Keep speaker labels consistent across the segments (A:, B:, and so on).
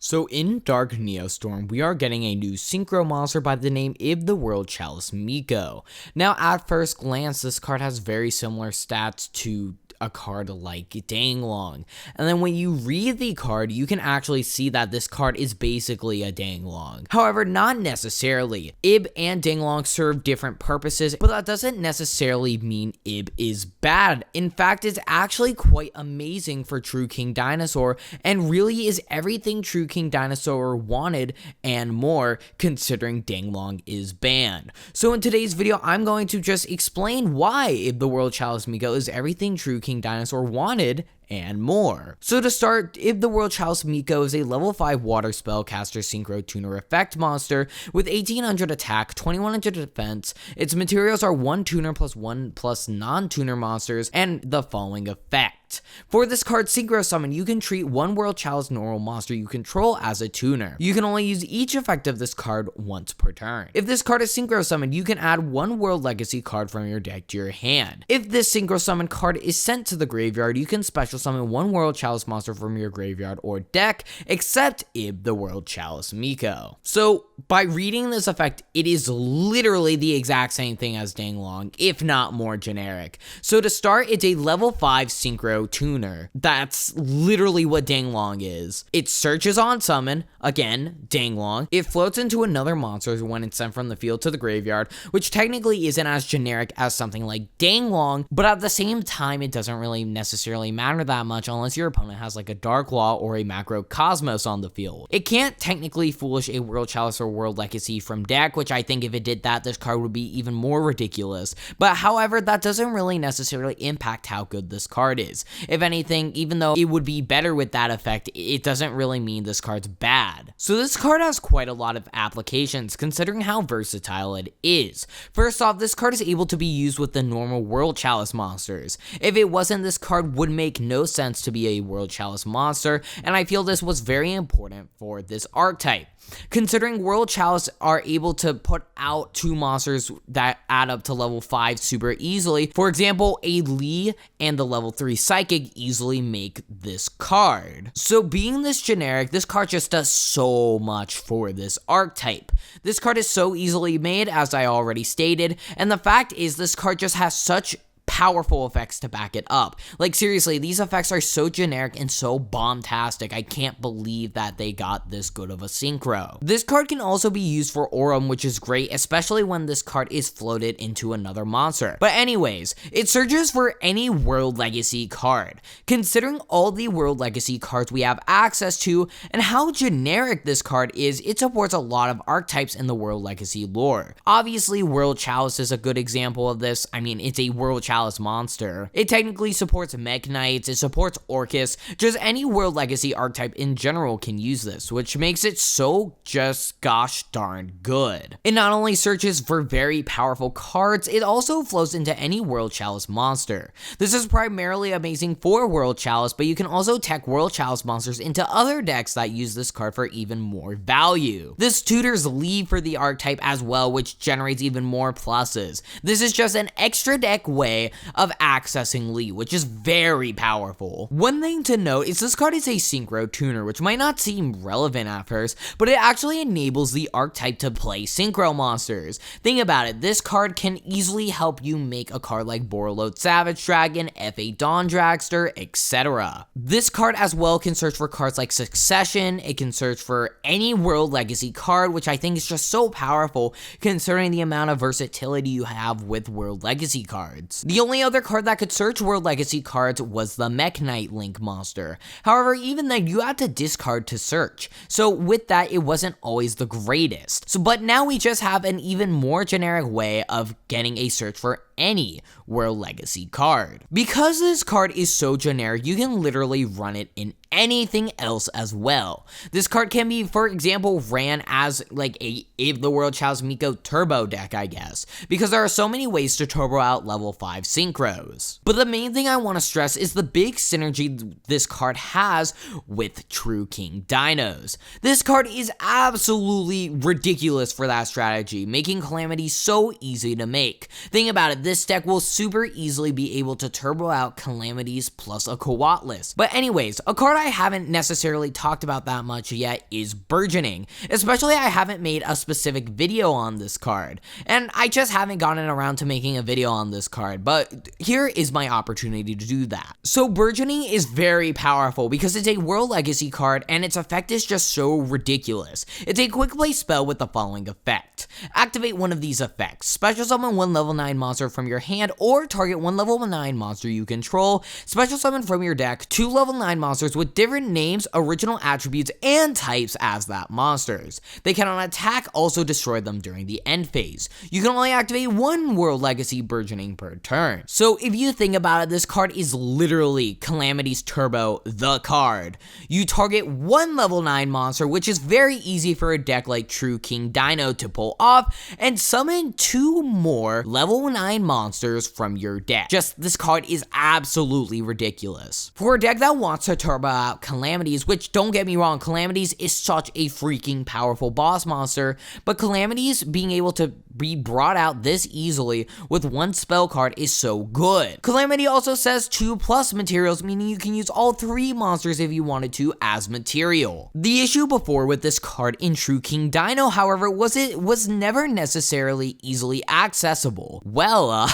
A: So in Dark Neostorm, we are getting a new synchro monster by the name of the World Chalice Miko. Now at first glance, this card has very similar stats to a card like Danglong, and then when you read the card, you can actually see that this card is basically a Danglong. However, not necessarily. Ib and Danglong serve different purposes, but that doesn't necessarily mean Ib is bad. In fact, it's actually quite amazing for True King Dinosaur, and really is everything True King Dinosaur wanted and more, considering Danglong is banned. So in today's video, I'm going to just explain why Ib the World Chalice Miko is everything True King Dinosaur wanted and more. So to start, Ib the World Chalice Miko is a level 5 water spellcaster synchro tuner effect monster with 1800 attack, 2100 defense. Its materials are 1 tuner plus 1 plus non-tuner monsters and the following effect. For this card synchro summon, you can treat one World Chalice normal monster you control as a tuner. You can only use each effect of this card once per turn. If this card is synchro summoned, you can add one World Legacy card from your deck to your hand. If this synchro summon card is sent to the graveyard, you can special summon one World Chalice monster from your graveyard or deck, except Ib the World Chalice Miko. So by reading this effect, it is literally the exact same thing as Danglong, if not more generic. So to start, it's a level 5 synchro tuner. That's literally what Danglong is. It searches on summon, again, Danglong. It floats into another monster when it's sent from the field to the graveyard, which technically isn't as generic as something like Danglong, but at the same time, it doesn't really necessarily matter that much unless your opponent has like a Dark Law or a Macro Cosmos on the field. It can't technically foolish a World Chalice or World Legacy from deck, which I think if it did that, this card would be even more ridiculous. But however, that doesn't really necessarily impact how good this card is. If anything, even though it would be better with that effect, it doesn't really mean this card's bad. So this card has quite a lot of applications considering how versatile it is. First off, this card is able to be used with the normal World Chalice monsters. If it wasn't, this card would make no sense to be a World Chalice monster, and I feel this was very important for this archetype. Considering World Chalice are able to put out 2 monsters that add up to level 5 super easily, for example, a Lee and the level 3 Psychic easily make this card. So being this generic, this card just does so much for this archetype. This card is so easily made, as I already stated, and the fact is this card just has such powerful effects to back it up. Like seriously, these effects are so generic and so bombastic. I can't believe that they got this good of a synchro. This card can also be used for Aurum, which is great, especially when this card is floated into another monster. But anyways, it searches for any World Legacy card. Considering all the World Legacy cards we have access to and how generic this card is, it supports a lot of archetypes in the World Legacy lore. Obviously, World Chalice is a good example of this. I mean, it's a World Chalice monster. It technically supports Mech Knights, it supports Orcus, just any World Legacy archetype in general can use this, which makes it so just gosh darn good. It not only searches for very powerful cards, it also flows into any World Chalice monster. This is primarily amazing for World Chalice, but you can also tech World Chalice monsters into other decks that use this card for even more value. This tutors Lee for the archetype as well, which generates even more pluses. This is just an extra deck way of accessing Lee, which is very powerful. One thing to note is this card is a synchro tuner, which might not seem relevant at first, but it actually enables the archetype to play synchro monsters. Think about it, this card can easily help you make a card like Borreload Savage Dragon, FA Dawn Dragster, etc. This card as well can search for cards like Succession, it can search for any World Legacy card, which I think is just so powerful considering the amount of versatility you have with World Legacy cards. The only other card that could search World Legacy cards was the Mech Knight Link monster. However, even then, you had to discard to search. So with that, it wasn't always the greatest. But now we just have an even more generic way of getting a search for any World Legacy card. Because this card is so generic, you can literally run it in anything else as well. This card can be, for example, ran as like a Ib the World Chalice Miko turbo deck, I guess, because there are so many ways to turbo out level 5 synchros. But the main thing I want to stress is the big synergy this card has with True King Dinos. This card is absolutely ridiculous for that strategy, making Calamity so easy to make. Think about it, this deck will super easily be able to turbo out Calamities plus a Coatlis. But anyways, a card I haven't necessarily talked about that much yet is Burgeoning. Especially I haven't made a specific video on this card, and I just haven't gotten around to making a video on this card, but here is my opportunity to do that. So Burgeoning is very powerful because it's a World Legacy card and its effect is just so ridiculous. It's a quick play spell with the following effect. Activate one of these effects. Special summon one level 9 monster from your hand or target one level 9 monster you control. Special summon from your deck 2 level 9 monsters with different names, original attributes, and types as that monsters. They cannot attack, also destroy them during the end phase. You can only activate one World Legacy Burgeoning per turn. So if you think about it, this card is literally Calamity's Turbo, the card. You target one level 9 monster, which is very easy for a deck like True King Dino to pull off, and summon 2 more level 9 monsters from your deck. Just this card is absolutely ridiculous. For a deck that wants to turbo out Calamities, which don't get me wrong, Calamities is such a freaking powerful boss monster, but Calamities being able to be brought out this easily with one spell card is so good. Calamity also says 2+ materials, meaning you can use all 3 monsters if you wanted to as material. The issue before with this card in True King Dino, however, was it was never necessarily easily accessible. Well,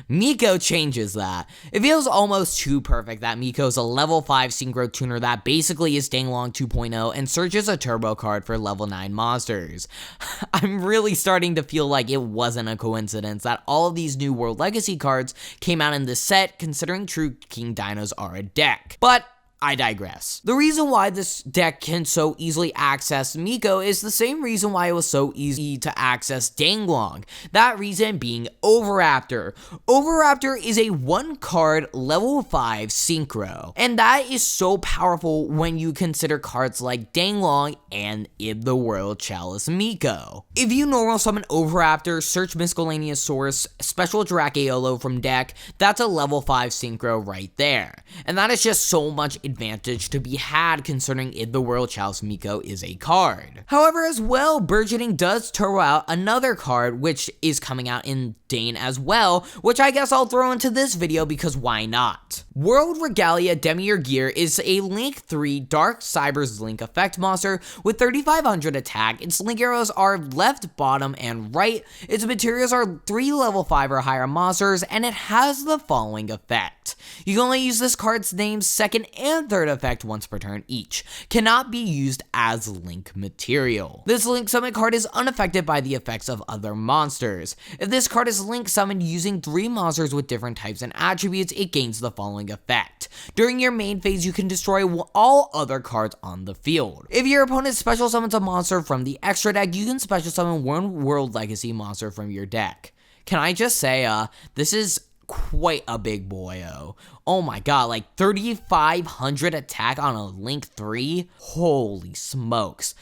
A: Miko changes that. It feels almost too perfect that Miko is a level 5 synchro tuner that basically is Danglong 2.0 and searches a turbo card for level 9 monsters. I'm really starting to feel like it wasn't a coincidence that all of these new World Legacy cards came out in this set, considering True King Dinos are a deck. But I digress. The reason why this deck can so easily access Miko is the same reason why it was so easy to access Danglong. That reason being Overraptor. Overraptor is a 1-card level 5 synchro, and that is so powerful when you consider cards like Danglong and In the World Chalice Miko. If you normal summon Overraptor, search Miscellaneous Source, special Dracaeolo from deck, that's a level 5 synchro right there. And that is just so much advantage to be had concerning In the World Chalice Miko is a card. However, as well, Burgeoning does throw out another card which is coming out in Dane as well, which I guess I'll throw into this video because why not? World Regalia Demiurgear is a Link 3 Dark Cyber's Link effect monster with 3500 attack. Its link arrows are left, bottom, and right. Its materials are 3 level 5 or higher monsters, and it has the following effect. You can only use this card's name's second and third effect once per turn each. Cannot be used as link material. This link summon card is unaffected by the effects of other monsters. If this card is link summoned using 3 monsters with different types and attributes, it gains the following effect. During your main phase, you can destroy all other cards on the field. If your opponent special summons a monster from the extra deck, you can special summon one World Legacy monster from your deck. Can I just say, this is quite a big boyo. Oh my god, like 3,500 attack on a Link 3? Holy smokes.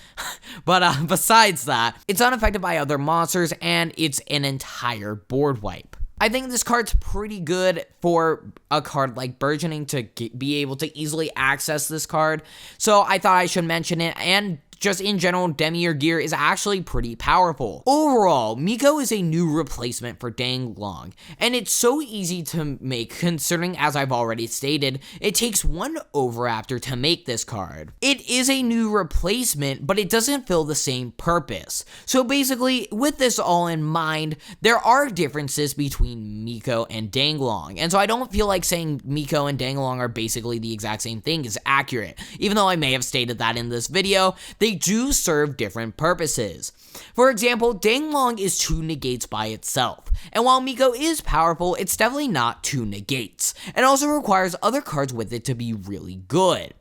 A: But besides that, it's unaffected by other monsters and it's an entire board wipe. I think this card's pretty good for a card like Burgeoning to be able to easily access this card, so I thought I should mention it, and just in general, Demiurgear is actually pretty powerful. Overall, Miko is a new replacement for Danglong, and it's so easy to make considering, as I've already stated, it takes 1 Overraptor to make this card. It is a new replacement, but it doesn't fill the same purpose. So basically, with this all in mind, there are differences between Miko and Danglong, and so I don't feel like saying Miko and Danglong are basically the exact same thing is accurate. Even though I may have stated that in this video, they do serve different purposes. For example, Danglong is 2 negates by itself, and while Miko is powerful, it's definitely not 2 negates, and also requires other cards with it to be really good.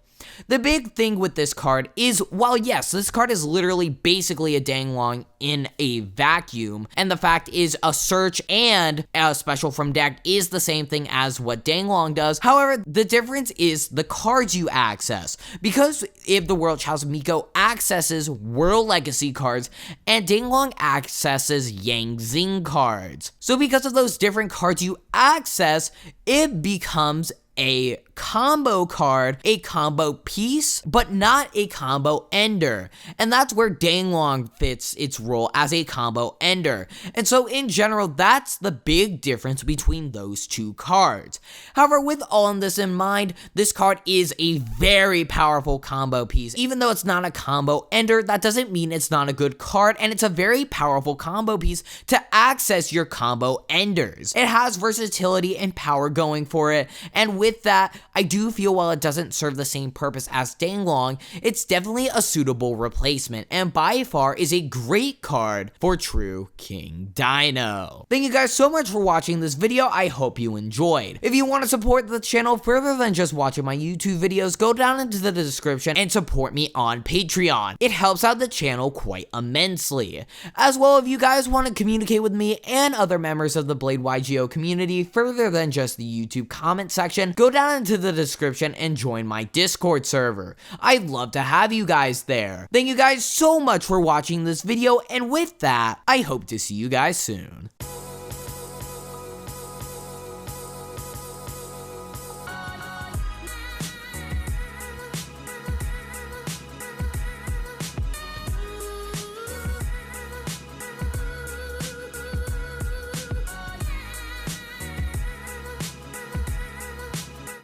A: The big thing with this card is, while yes, this card is literally basically a Danglong in a vacuum, and the fact is a search and a special from deck is the same thing as what Danglong does. However, the difference is the cards you access, because if the World Chalice Miko accesses World Legacy cards, and Danglong accesses Yang Xing cards. So because of those different cards you access, it becomes a combo card, a combo piece, but not a combo ender. And that's where Danglong fits its role as a combo ender. And so in general, that's the big difference between those two cards. However, with all of this in mind, this card is a very powerful combo piece. Even though it's not a combo ender, that doesn't mean it's not a good card, and it's a very powerful combo piece to access your combo enders. It has versatility and power going for it, and with that, I do feel while it doesn't serve the same purpose as Danglong, it's definitely a suitable replacement, and by far is a great card for True King Dino. Thank you guys so much for watching this video. I hope you enjoyed. If you want to support the channel further than just watching my YouTube videos, go down into the description and support me on Patreon. It helps out the channel quite immensely. As well, if you guys want to communicate with me and other members of the Blade YuGiOh community further than just the YouTube comment section, go down into the description and join my Discord server. I'd love to have you guys there. Thank you guys so much for watching this video, and with that, I hope to see you guys soon.